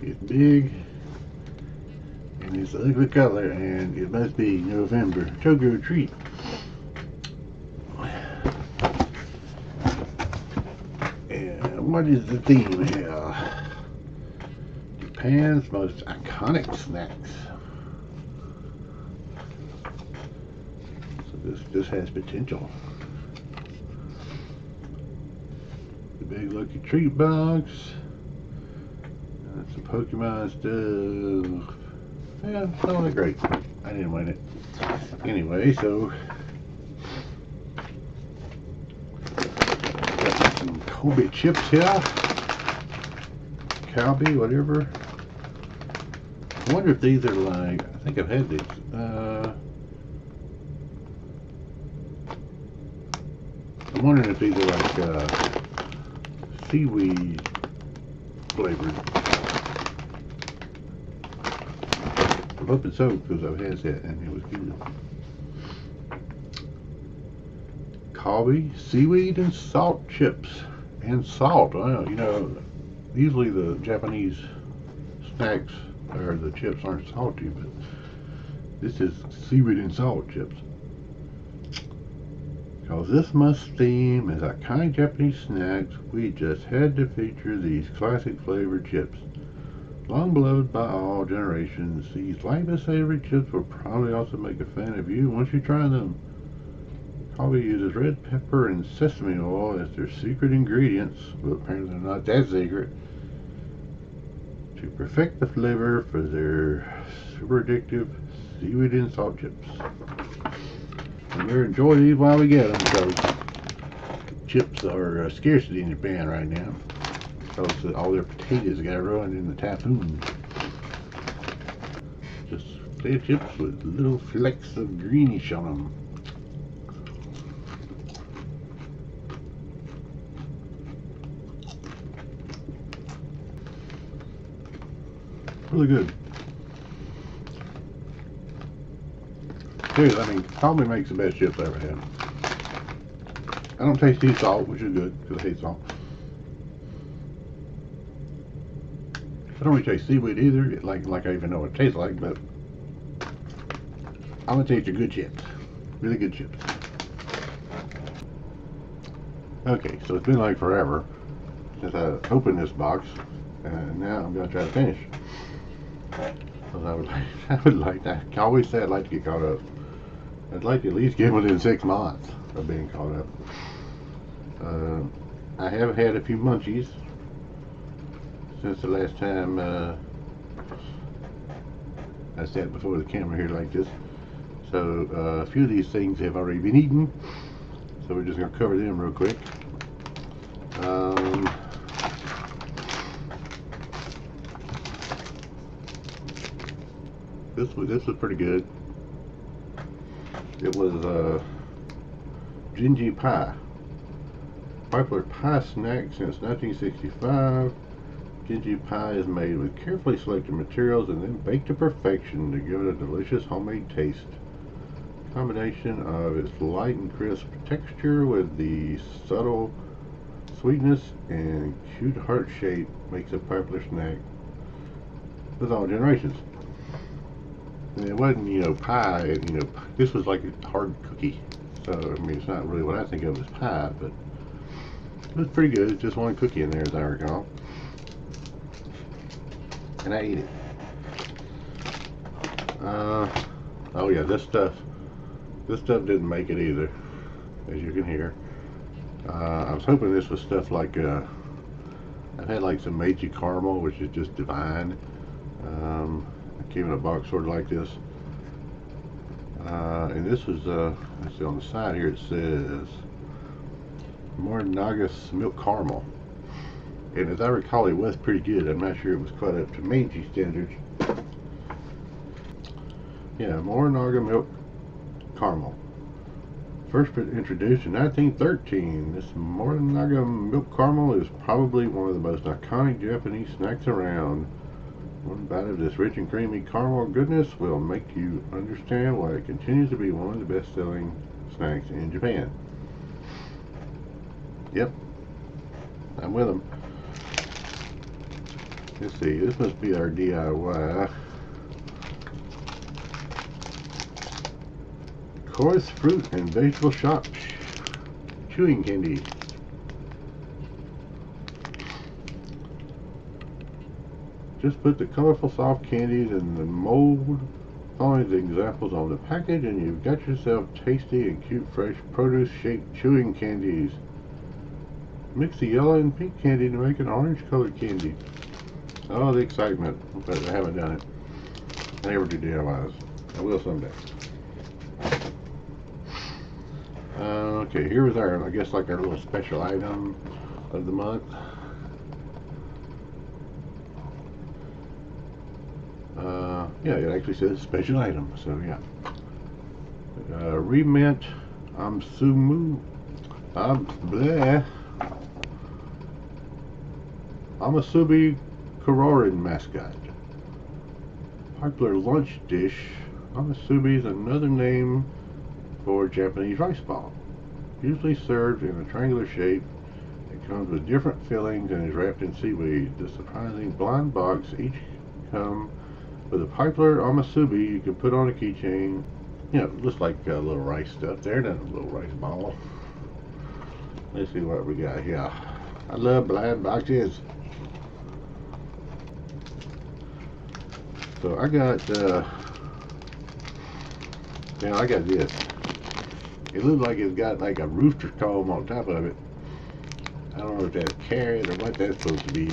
It's big and it's an ugly color, and it must be November. Choco treat. And what is the theme here? Japan's most iconic snacks. So this has potential. The big lucky treat box. Some Pokemon stuff. Yeah, it's not that great. I didn't win it. Anyway, so got some Kobe chips here. Calbee, whatever. I wonder if these are like, I think I've had these. I'm wondering if these are like seaweed flavored. I'm hoping so, because I've had that and it was good. Calbee seaweed and salt chips. And salt. Well, you know, usually the Japanese snacks or the chips aren't salty, but this is seaweed and salt chips. Because this must theme as iconic Japanese snacks, we just had to feature these classic flavored chips. Long beloved by all generations, these lightly savory chips will probably also make a fan of you once you try them. Calbee uses red pepper and sesame oil as their secret ingredients, but apparently they're not that secret, to perfect the flavor for their super addictive seaweed and salt chips. And we'll enjoy these while we get them, because chips are a scarcity in Japan right now. Because all their potatoes got ruined in the typhoon. Just potato chips with little flecks of greenish on them. Really good. Seriously, I mean, Calbee makes the best chips I ever had. I don't taste any salt, which is good, because I hate salt. I don't really taste seaweed either, like I even know what it tastes like, but I'm gonna taste the good chips. Really good chips. Okay, so it's been like forever since I opened this box, and now I'm gonna try to finish. Because I would like I always say I'd like to get caught up. I'd like to at least get within 6 months of being caught up. I have had a few munchies since the last time I sat before the camera here like this. So a few of these things have already been eaten, so we're just going to cover them real quick. This was pretty good. It was Gingy pie. Popular pie snack since 1965. Gingy pie is made with carefully selected materials and then baked to perfection to give it a delicious homemade taste. Combination of its light and crisp texture with the subtle sweetness and cute heart shape makes a popular snack with all generations. And it wasn't, you know, pie, you know, this was like a hard cookie. So, I mean, it's not really what I think of as pie, but it was pretty good. It's just one cookie in there, as I recall. And I ate it. Oh yeah, this stuff didn't make it either, as you can hear. I was hoping this was stuff like, I've had like some Meiji caramel, which is just divine. It came in a box sort of like this. And this was, let's see, on the side here it says Morinaga milk caramel. And as I recall, it was pretty good. I'm not sure it was quite up to Meiji standards. Yeah, Morinaga milk caramel. First introduced in 1913, this Morinaga milk caramel is probably one of the most iconic Japanese snacks around. One bite of this rich and creamy caramel goodness will make you understand why it continues to be one of the best-selling snacks in Japan. Yep, I'm with them. Let's see, this must be our DIY. Coarse fruit and vegetable shop chewing candy. Just put the colorful soft candies in the mold following the examples on the package and you've got yourself tasty and cute fresh produce shaped chewing candies. Mix the yellow and pink candy to make an orange colored candy. Oh, the excitement. But I haven't done it. I never do DIYs. I will someday. Okay, here was our, I guess, like our little special item of the month. Yeah, it actually says special item, so yeah. Remint Amsumu Amasubi Kororin mascot. Popular lunch dish, amasubi is another name for Japanese rice ball. Usually served in a triangular shape, it comes with different fillings and is wrapped in seaweed. The surprising blind box each come with a popular amasubi you can put on a keychain. You know, looks like a little rice stuff there, not a little rice ball. Let's see what we got here. I love blind boxes. So I got, I got this. It looks like it's got like a rooster comb on top of it. I don't know if that's carrot or what that's supposed to be.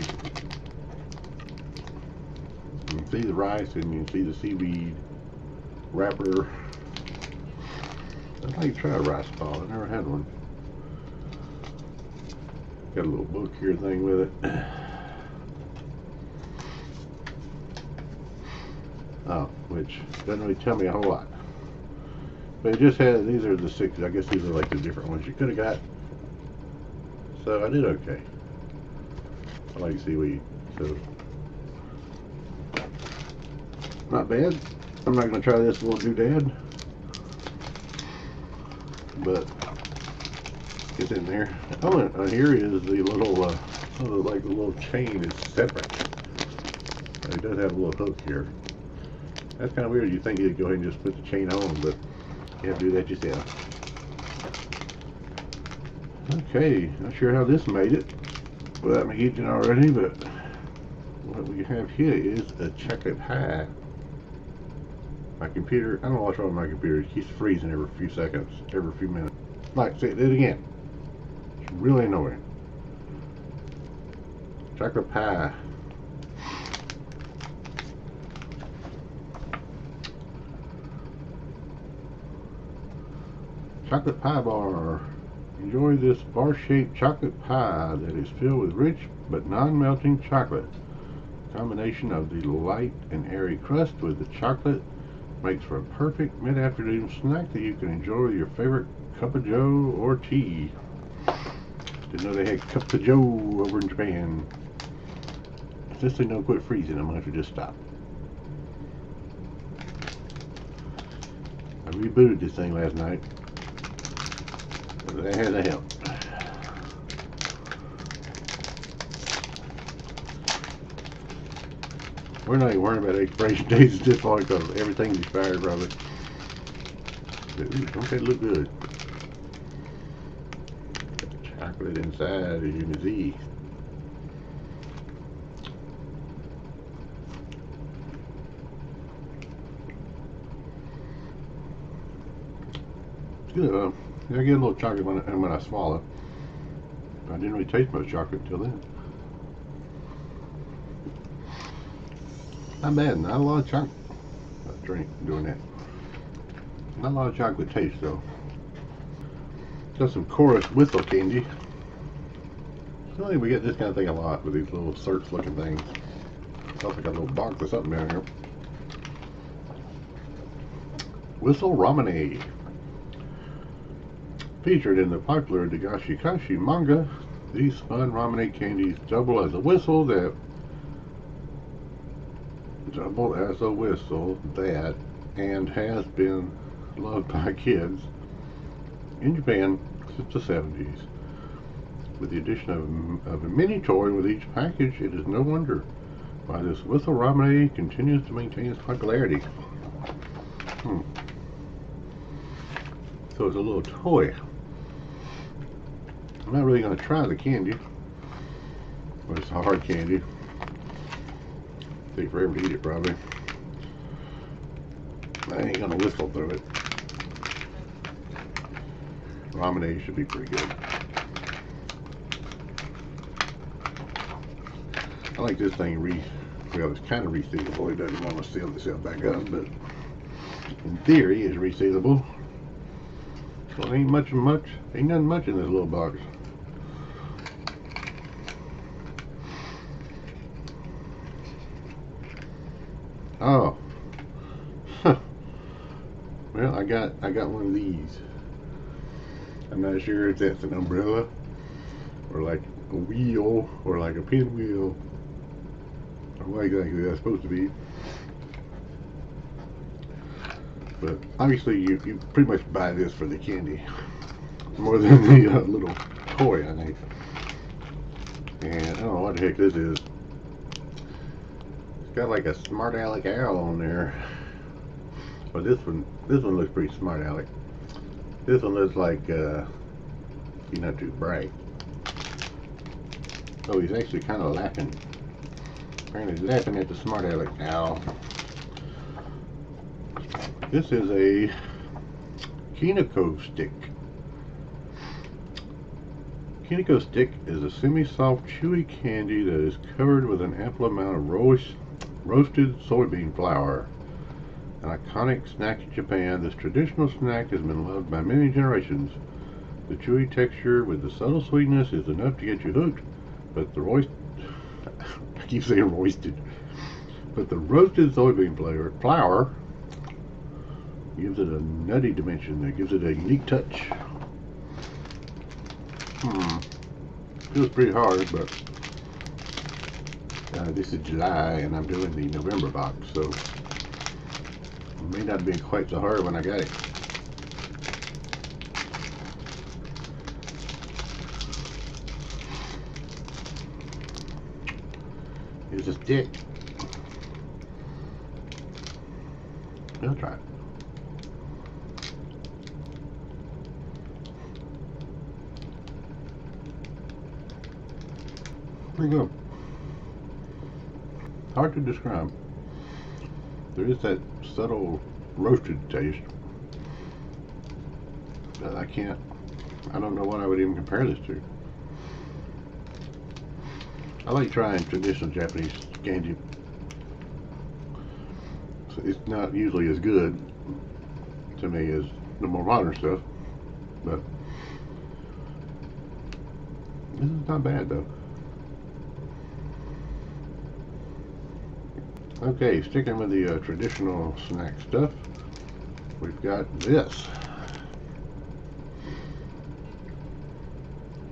You can see the rice and you can see the seaweed wrapper. I'd like to try a rice ball. I never had one. Got a little book here thing with it. Oh, which doesn't really tell me a whole lot. But it just has, these are the 6, I guess these are like the different ones you could have got. So I did okay. I like seaweed, so not bad. I'm not going to try this little doodad, but it's in there. Oh, and here is the little, like the little chain is separate. It does have a little hook here. That's kind of weird. You think you'd go ahead and just put the chain on, but you have to do that yourself. Okay, not sure how this made it without me eating already, but what we have here is a chocolate pie. My computer, I don't know what's wrong with my computer. It keeps freezing every few seconds, every few minutes. Like, say it again. It's really annoying. Chocolate pie. Chocolate pie bar. Enjoy this bar-shaped chocolate pie that is filled with rich but non-melting chocolate. A combination of the light and airy crust with the chocolate makes for a perfect mid-afternoon snack that you can enjoy with your favorite cup of joe or tea. Didn't know they had cups of joe over in Japan. Since they don't quit freezing, I'm going to have to just stop. I rebooted this thing last night. That had to help. We're not even worrying about expiration dates at this point because everything's expired probably. But, ooh, don't they look good? Chocolate inside, as you can see. It's good. I get a little chocolate when I swallow. I didn't really taste much chocolate until then. Not bad. Not a lot of chocolate. Doing that. Not a lot of chocolate taste though. Got some Chorus Whistle candy. So I think we get this kind of thing a lot with these little search looking things. Looks like a little box or something down here. Whistle Ramune. Featured in the popular Dagashi Kashi manga, these fun Ramune candies double as a whistle that and has been loved by kids in Japan since the 70s. With the addition of a mini toy with each package, it is no wonder Why this Whistle Ramune continues to maintain its popularity. So it's a little toy. I'm not really going to try the candy. But it's a hard candy. Take forever to eat it probably. I ain't going to whistle through it. Ramune should be pretty good. I like this thing well, it's kind of resealable. It doesn't want to seal itself back up, but in theory it's resealable. So ain't nothing much in this little box. Oh. Well, I got one of these. I'm not sure if that's an umbrella or like a wheel or like a pinwheel or what exactly that's supposed to be. But obviously you pretty much buy this for the candy more than the little toy, I think. And I don't know what the heck this is. It's got like a smart aleck owl on there. But this one looks pretty smart aleck. This one looks like he's not too bright. Oh, he's actually kind of laughing. Apparently he's laughing at the smart aleck owl. This is a Kineko stick. Kineko stick is a semi-soft, chewy candy that is covered with an ample amount of roasted soybean flour. An iconic snack in Japan, this traditional snack has been loved by many generations. The chewy texture with the subtle sweetness is enough to get you hooked, but the I keep saying roasted. But the roasted soybean flour gives it a nutty dimension that gives it a unique touch. Feels pretty hard, but this is July and I'm doing the November box, so it may not be quite so hard when I got it. Here's a stick. I'll try it. Pretty good. Hard to describe. There is that subtle roasted taste. But I don't know what I would even compare this to. I like trying traditional Japanese candy. So it's not usually as good to me as the more modern stuff, but this is not bad though. Okay, sticking with the traditional snack stuff, we've got this.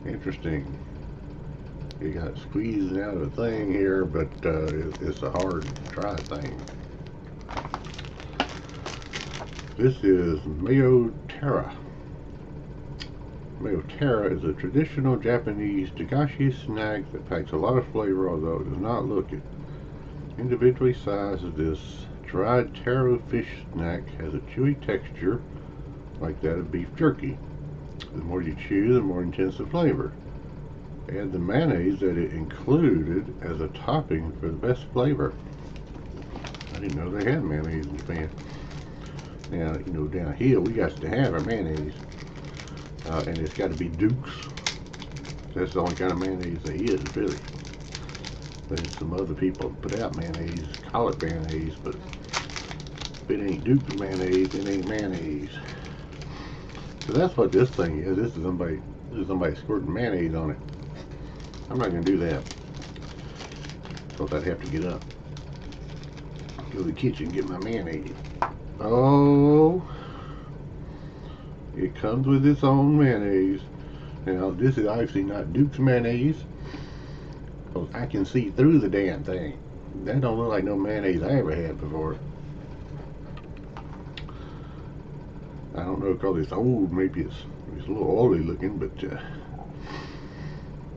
Interesting. You got squeezed out of a thing here, but it's a hard dry thing. This is Mayo Terra. Mayo Terra is a traditional Japanese dagashi snack that packs a lot of flavor, although it does not look it. Individually sized, this dried taro fish snack has a chewy texture like that of beef jerky. The more you chew, the more intense the flavor. Add the mayonnaise that it included as a topping for the best flavor. I didn't know they had mayonnaise in Japan. Now, you know, down here we got to have our mayonnaise, and it's got to be Duke's. That's the only kind of mayonnaise there is, really. There's some other people that put out mayonnaise, call it mayonnaise, but if it ain't Duke's mayonnaise, it ain't mayonnaise. So that's what this thing is. This is somebody squirting mayonnaise on it. I'm not going to do that, because I'd have to get up, go to the kitchen, get my mayonnaise. Oh, it comes with its own mayonnaise. Now, this is obviously not Duke's mayonnaise, because I can see through the damn thing. That don't look like no mayonnaise I ever had before. I don't know, because it's old, maybe it's a little oily looking, but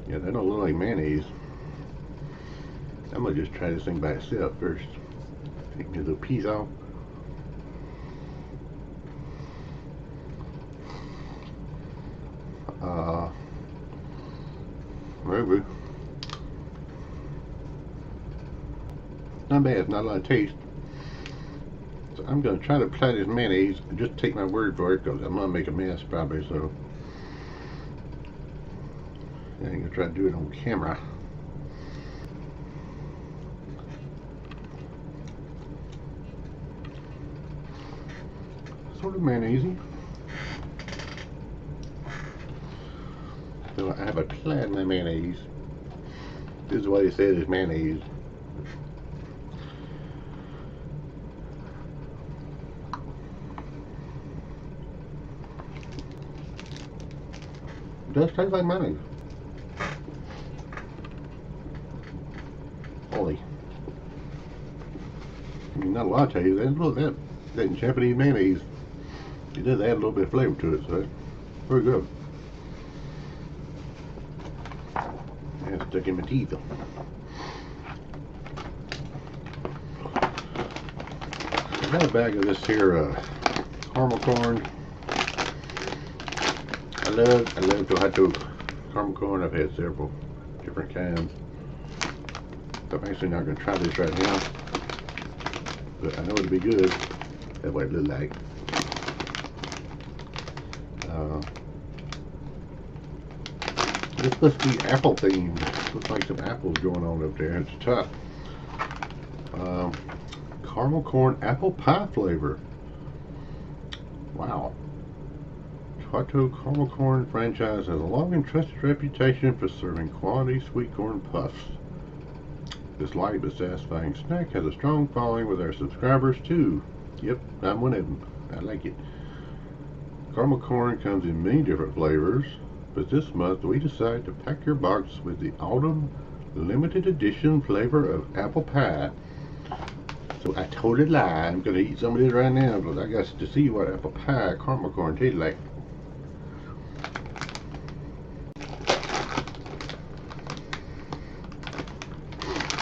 yeah, that don't look like mayonnaise. I'm gonna just try this thing by itself first. Take me a little piece off. Very good. Not bad. It's not a lot of taste. So I'm gonna try to apply this mayonnaise and just take my word for it, because I'm gonna make a mess probably. So I ain't gonna try to do it on camera. Sort of mayonnaise. So I have applied my mayonnaise. This is what it says is mayonnaise. It does taste like mayonnaise. Holy. I mean, not a lot of taste. There's a little that Japanese mayonnaise. It does add a little bit of flavor to it, so it's very good. And it's stuck in my teeth. I got a bag of this here caramel corn. I love Tohato caramel corn. I've had several different kinds. I'm actually not going to try this right now, but I know it'll be good. That's what it looks like. This must be apple themed. Looks like some apples going on up there at the top. Caramel corn apple pie flavor. Wow. Tohato Caramel Corn franchise has a long and trusted reputation for serving quality sweet corn puffs. This light but satisfying snack has a strong following with our subscribers too. Yep, I'm one of them. I like it. Caramel corn comes in many different flavors, but this month we decided to pack your box with the autumn limited edition flavor of apple pie. So I told a lie. I'm gonna eat some of this right now, but I got to see what apple pie caramel corn tastes like.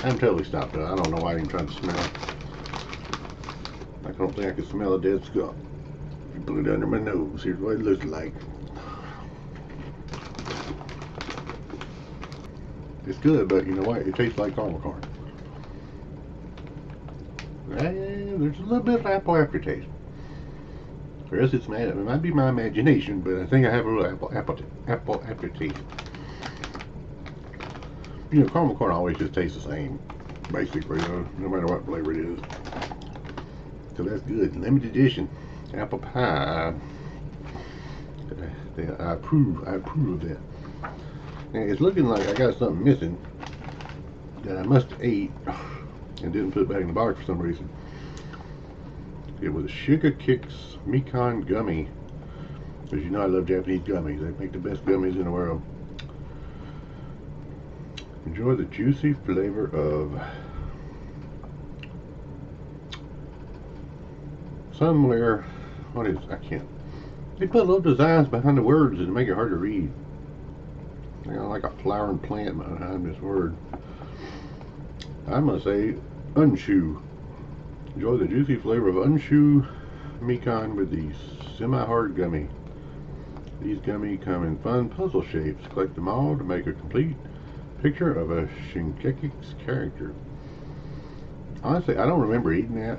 I'm totally stopped. I don't know why I'm trying to smell. I don't think I can smell a dead skunk. You put it under my nose. Here's what it looks like. It's good, but you know what? It tastes like caramel corn. And there's a little bit of apple aftertaste. Or else it might be my imagination, but I think I have a little apple aftertaste. You know, caramel corn always just tastes the same, basically, no matter what flavor it is. So that's good. Limited edition apple pie. I approve of that. Now, it's looking like I got something missing that I must have ate and didn't put it back in the box for some reason. It was Sugar Kicks Mikan Gummy. As you know, I love Japanese gummies. They make the best gummies in the world. Enjoy the juicy flavor of somewhere. What is? I can't. They put little designs behind the words and make it hard to read. You know, like a flowering plant behind this word. I'm gonna say unshu. Enjoy the juicy flavor of unshu mikan with the semi-hard gummy. These gummy come in fun puzzle shapes. Collect them all to make a complete picture of a Shingekki's character. Honestly, I don't remember eating that.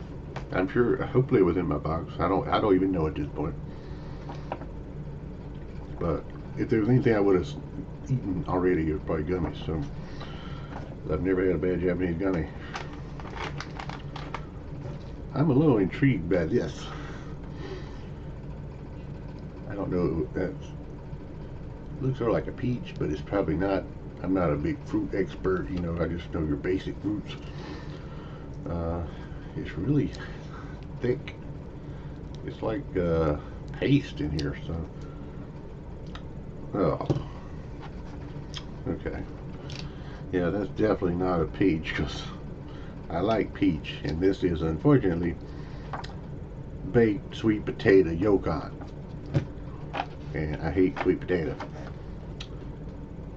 I'm sure, hopefully it was in my box. I don't even know at this point. But if there was anything I would have eaten already, it was probably gummies. So I've never had a bad Japanese gummy. I'm a little intrigued by this. I don't know. That looks sort of like a peach, but it's probably not. I'm not a big fruit expert, you know. I just know your basic fruits. It's really thick. It's like paste in here. So, oh, okay. Yeah, that's definitely not a peach, because I like peach, and this is unfortunately baked sweet potato yolk on, and I hate sweet potato.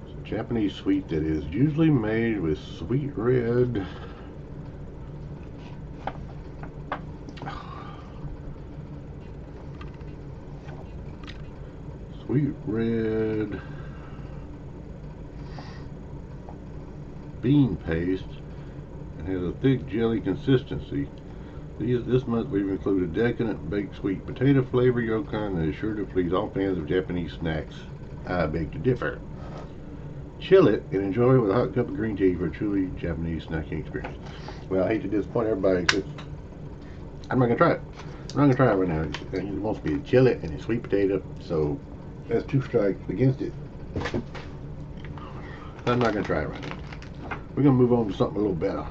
So Japanese sweet that is usually made with sweet red bean paste and has a thick jelly consistency. This month we've included decadent baked sweet potato flavor yokon that is sure to please all fans of Japanese snacks. I beg to differ. Chill it and enjoy it with a hot cup of green tea for a truly Japanese snacking experience. Well, I hate to disappoint everybody because I'm not going to try it. I'm not going to try it right now. It wants me to chill it and it's sweet potato, so that's 2 strikes against it. I'm not going to try it right now. We're going to move on to something a little better.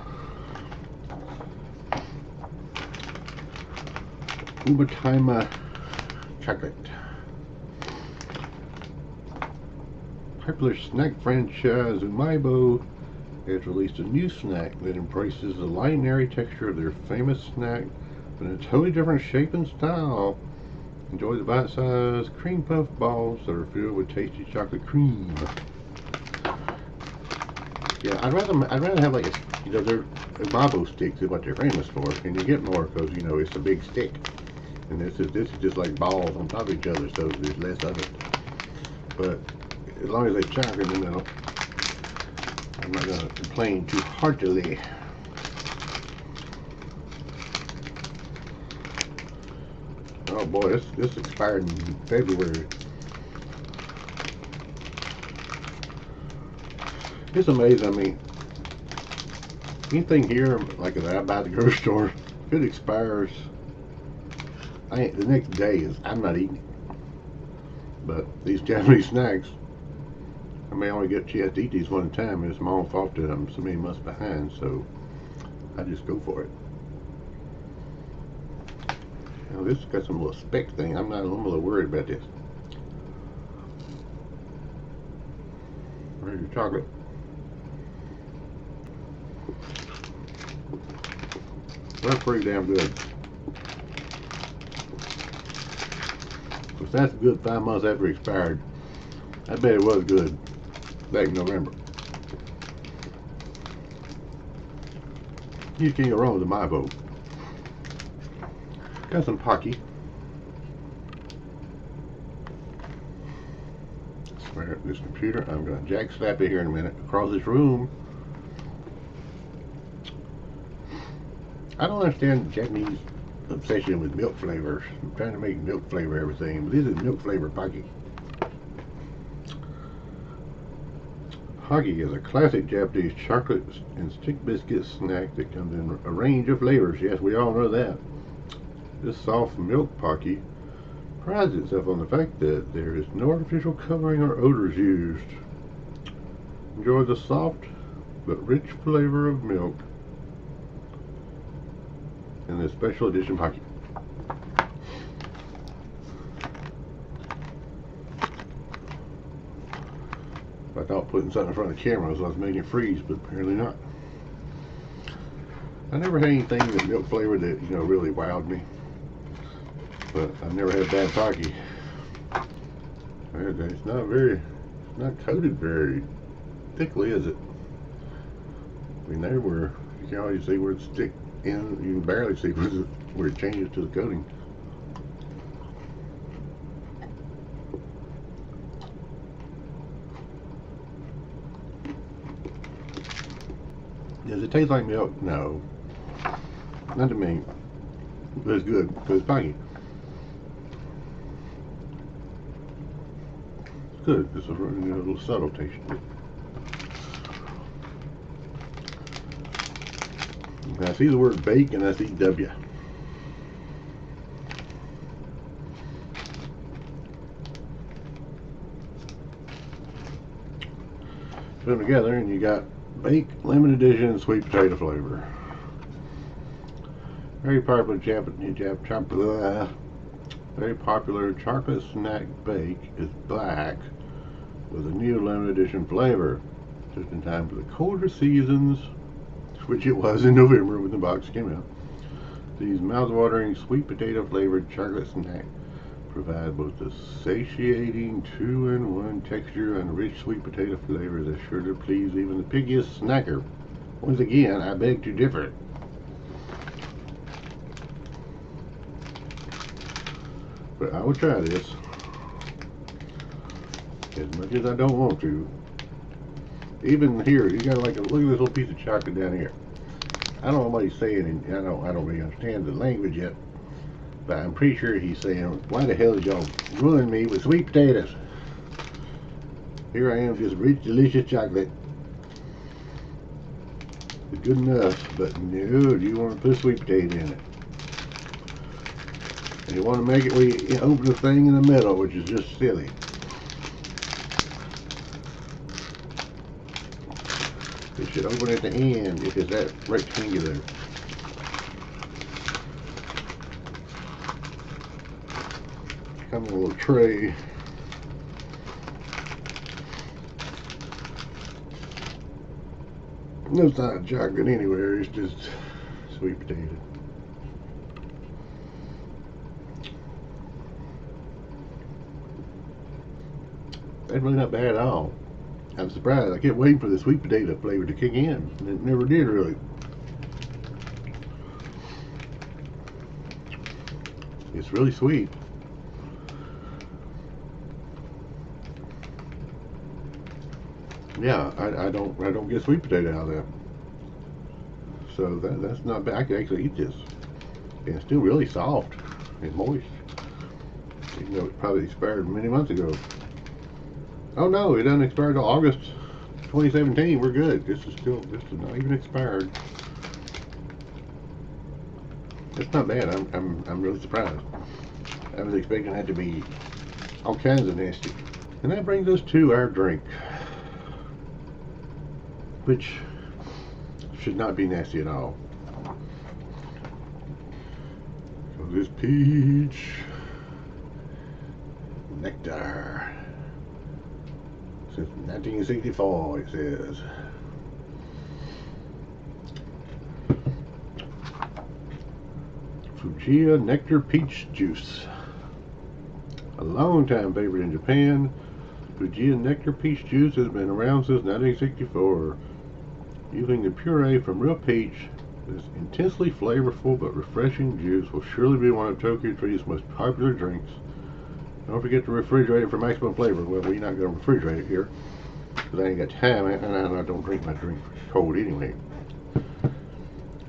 Umatima chocolate. Popular snack franchise Umaibo has released a new snack that embraces the light and airy texture of their famous snack, but in a totally different shape and style. Enjoy the bite-sized cream puff balls that are filled with tasty chocolate cream. Yeah, I'd rather have like a, their Umaibo sticks is what they're famous for, and you get more because it's a big stick. And this is just like balls on top of each other, so there's less of it. But as long as they chocolate in the middle, I'm not going to complain too heartily. Oh boy, this expired in February. It's amazing. I mean, anything here like that I buy at the grocery store, if it expires, the next day I'm not eating it. But these Japanese snacks, I may only get a chance to eat these one time, and it's my own fault that I'm so many months behind, so I just go for it. Now this has got some little speck thing. I'm a little worried about this. Where's your chocolate? That's pretty damn good. If that's good 5 months after it expired, I bet it was good back in November. You can't go wrong with the Umaibo. Got some Pocky. Swear this computer. I'm going to jack slap it here in a minute across this room. I don't understand Japanese obsession with milk flavors. I'm trying to make milk flavor everything, but this is milk flavor Pocky. Pocky is a classic Japanese chocolate and stick biscuit snack that comes in a range of flavors. Yes, we all know that. This soft milk Pocky prides itself on the fact that there is no artificial coloring or odors used. Enjoy the soft but rich flavor of milk in this special edition Pocky. I thought putting something in front of the camera was making it freeze, but apparently not. I never had anything with milk flavor that really wowed me, but I've never had bad Pocky. It's not coated very thickly, is it? I mean, you can always see where it's stick in. You can barely see where it changes to the coating. Does it taste like milk? No. Not to me. But it's good because it's Pocky. It's good. It's a little subtle taste to it. I see the word bake and I see W. Put them together and you got Bake limited edition sweet potato flavor. Very popular chocolate snack bake is black with a new limited edition flavor. Just in time for the colder seasons, which it was in November when the box came out. These mouth-watering sweet potato flavored chocolate snack Provide both a satiating 2-in-1 texture and rich sweet potato flavor that's sure to please even the pickiest snacker. Once again, I beg to differ. But I will try this. As much as I don't want to. Even here, you got like a look at this little piece of chocolate down here. I don't know what he's saying, and I don't really understand the language yet. But I'm pretty sure he's saying, why the hell did y'all ruin me with sweet potatoes? Here I am, just rich, delicious chocolate. It's good enough, but no, you want to put sweet potato in it. And you want to make it where you open the thing in the middle, which is just silly. It should open at the end if it's that rectangular. Come in a little tray. No sign of chocolate anywhere, it's just sweet potato. That's really not bad at all. I'm surprised. I kept waiting for the sweet potato flavor to kick in, and it never did really. It's really sweet. Yeah, I don't get sweet potato out of that. So that's not bad. I can actually eat this. And it's still really soft and moist. Even though it probably expired many months ago. Oh no, it doesn't expire until August 2017. We're good. This is not even expired. It's not bad. I'm really surprised. I was expecting that to be all kinds of nasty. And that brings us to our drink, which should not be nasty at all. So this peach nectar. Since 1964, it says. Fujiya Nectar Peach Juice. A long-time favorite in Japan, Fujiya Nectar Peach Juice has been around since 1964. Using the puree from real peach, this intensely flavorful but refreshing juice will surely be one of Tokyo Treat's most popular drinks. Don't forget to refrigerate it for maximum flavor. Well, we're not going to refrigerate it here because I ain't got time, and I don't drink my drink cold anyway.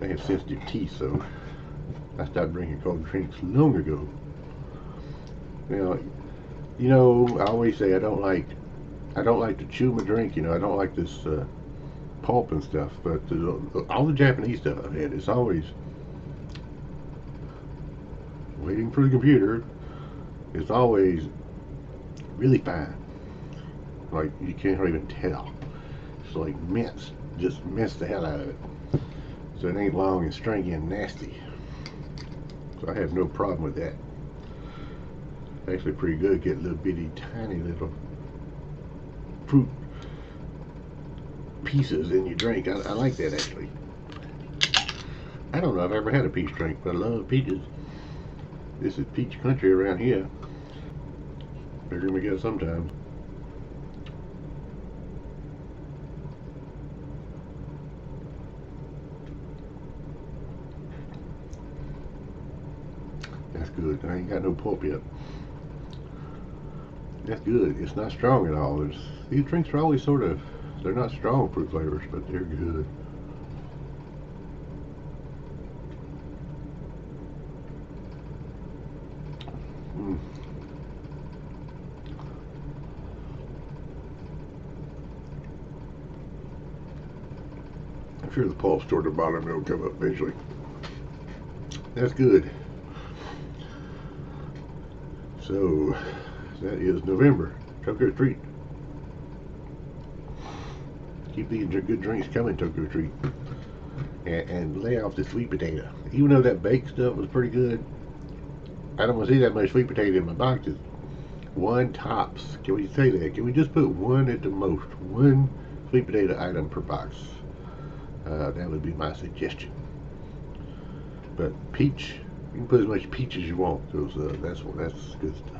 I have sensitive teeth, so I stopped drinking cold drinks long ago. Now, you know, I always say I don't like to chew my drink. You know, I don't like this pulp and stuff. But all the Japanese stuff I've had, it's always waiting for the computer. It's always really fine. Like, you can't even tell. It's like mince. Just mince the hell out of it. So it ain't long and stringy and nasty. So I have no problem with that. It's actually pretty good. Get little bitty tiny little fruit pieces in your drink. I like that actually. I don't know if I've ever had a peach drink, but I love peaches. This is peach country around here. Figure we get it sometime. That's good. I ain't got no pulp yet. That's good. It's not strong at all. These drinks are always sort of, they're not strong fruit flavors, but they're good. I'm sure the pulp's toward the bottom, it'll come up eventually. That's good. So, that is November. Tokyo Treat. Keep these good drinks coming, Tokyo Treat. And lay off the sweet potato. Even though that baked stuff was pretty good, I don't want to see that much sweet potato in my boxes. One tops. Can we say that? Can we just put one at the most? One sweet potato item per box. That would be my suggestion. But peach You can put as much peach as you want, because that's good stuff.